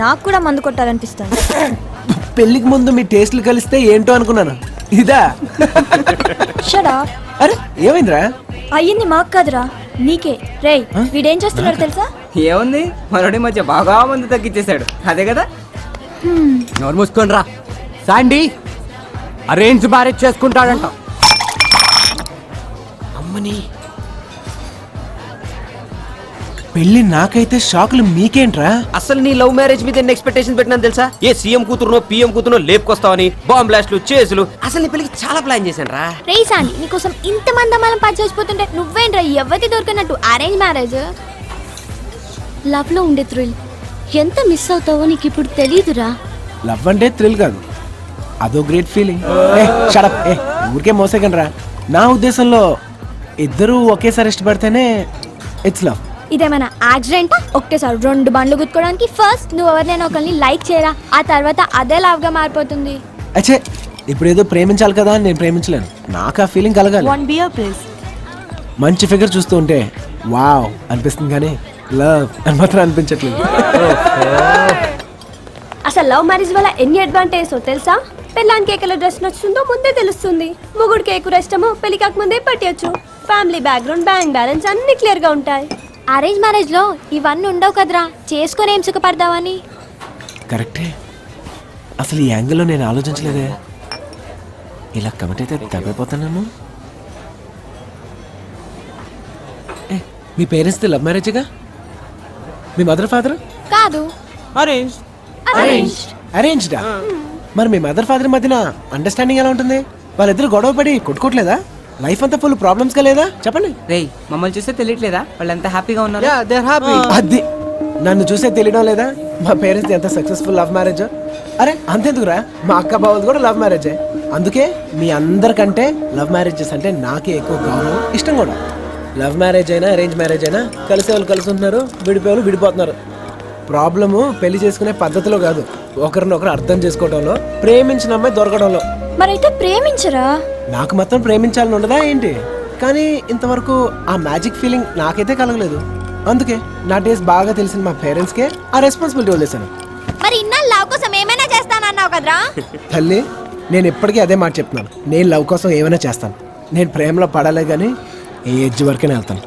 నాకు కూడా మందు కొట్టాలనిపిస్తుంది. పెళ్లికి ముందు మీ టేస్ట్లు కలిస్తే ఏంటో అనుకున్నాను. ఇదా? షడా. అరే ఏమైందిరా? అయ్యింది మాకు కాదురా, నీకే. రేయ్, వీడేం చేస్తున్నాడు తెలుసా? ఏముంది, మనోడి మధ్య బాగా మంది తగ్గించేశాడు, అదే కదా. నోరు మూసుకొని రా. శాండీ అరేంజ్ మ్యారేజ్ చేసుకుంటాడంట. అమ్మని పెళ్లి నాకైతే షాకులు, మీకేంట్రా? అసలు నీ లవ్ మ్యారేజ్ మీద ఎన్ని ఎక్స్పెక్టేషన్ పెట్టినాను తెలుసా? ఏ సీఎం కూతురునో పిఎం కూతురునో లేపుకొస్తావని, బాంబ్ బ్లాస్ట్లు, చేసులు. అసలు నీ పెళ్లికి చాలా ప్లాన్ చేశాను రా. రేయ్ సాండి, నీకోసం ఇంతమంది అమ్మాయిలను పనిచేసిపోతుంటే నువ్వేంట్రా ఎవరికి దొరికినట్టు అరేంజ్ మ్యారేజ్? లవ్ లో ఉండే థ్రిల్ ఎంత మిస్ అవుతావో నీకు ఇప్పుడు తెలీదురా. లవ్ అంటే థ్రిల్ కాదు, అదో గ్రేట్ ఫీలింగ్. షడప్, ఊరికే మోసేకండి రా. నా ఉద్దేశంలో ఇద్దరూ ఒకేసారి ఇష్టపడితేనే ఇట్స్ లవ్. ఇదేమైనా యాక్సిడెంటా? ఒకటేసారి 2 బండ్లు గుద్దుకోవడానికి ఫస్ట్ నువ్వు ఎవరినైనా ఒకరిని లైక్ చేయరా, ఆ తర్వాత అదే లవ్ గా మారిపోతుంది. అచ్చే, ఇప్పుడు ఏదో ప్రేమించాలి కదా అని నేను ప్రేమించలేను. నాకు ఆ ఫీలింగ్ కలగాలి. 1 beer please. మంచి ఫిగర్ చూస్తూ ఉంటే వావ్ అనిపిస్తుంది, కానీ లవ్ అని మాత్రం అనిపించట్లేదు. అసలు లవ్ మ్యారేజ్ వల్ల ఎన్ని అడ్వాంటేజ్ తెలుసా? పెళ్ళానికి ఏ కలర్ డ్రెస్ నచ్చుతుందో ముందే తెలుస్తుంది. మొగుడికి ఏ కూర ఇష్టమో పెళ్లి కాకముందే పట్టేయచ్చు. ఫ్యామిలీ బ్యాక్గ్రౌండ్, బ్యాంక్ బ్యాలెన్స్ అన్ని క్లియర్ గా ఉంటాయి. అరేంజ్ మ్యారేజ్ లో ఇవన్నీ ఉండవు కదరా, చేసుకొని ఏం సుఖపడతావని. కరెక్టే, అసలు ఈ యాంగిల్లో నేను ఆలోచించలేదే. ఇలా కమిట్ అయితే తగ్గిపోతానేమో. మీ పేరెంట్స్ది లవ్ మ్యారేజ్గా? మీ మదర్ ఫాదర్? కాదు, అరేంజ్. అరేంజ్డా? మరి మీ మదర్ ఫాదర్ మధ్యన అండర్స్టాండింగ్ ఎలా ఉంటుంది? వాళ్ళిద్దరు గొడవ పడి కొట్టుకోవట్లేదా? లైఫ్ అంతా ఫుల్ ప్రాబ్లమ్స్ గా లేదా? చెప్పండి. రేయ్, మమ్మల్ని చూస్తే తెలియట్లేదా వాళ్ళు ఎంత హ్యాపీగా ఉన్నారు? అది నన్ను చూసే తెలియడం లేదా మా పేరెంట్స్ ఎంత సక్సెస్ఫుల్ లవ్ మ్యారేజ్? అరే అంతెందుకురా, మా అక్క బావది కూడా లవ్ మ్యారేజే. అందుకే మీ అందరికంటే లవ్ మ్యారేజెస్ అంటే నాకే ఎక్కువ గౌరవం, ఇష్టం కూడా. లవ్ మ్యారేజ్ అయినా అరేంజ్ మ్యారేజ్ అయినా కలిసే వాళ్ళు కలిసి ఉంటున్నారు, విడిపోయే వాళ్ళు విడిపోతున్నారు. ప్రాబ్లము పెళ్లి చేసుకునే పద్ధతిలో కాదు, ఒకరినొకరు అర్థం చేసుకోవడంలో, ప్రేమించిన అమ్మాయి దొరకడంలో. మరైతే ప్రేమించరా? నాకు మాత్రం ప్రేమించాలని ఉండదా ఏంటి? కానీ ఇంతవరకు ఆ మ్యాజిక్ ఫీలింగ్ నాకైతే కలగలేదు. అందుకే నా టేస్ట్ బాగా తెలిసిన మా పేరెంట్స్కే ఆ రెస్పాన్సిబిలిటీ వదిలేశాను. మరి ఇన్నా లవ్ కోసం ఏమైనా చేస్తానన్నావు కదరా? తల్లి, నేను ఇప్పటికీ అదే మాట చెప్తున్నాను. నేను లవ్ కోసం ఏమైనా చేస్తాను. నేను ప్రేమలో పడాలే కానీ ఏ ఎడ్జ్ వరకే వెళ్తాను.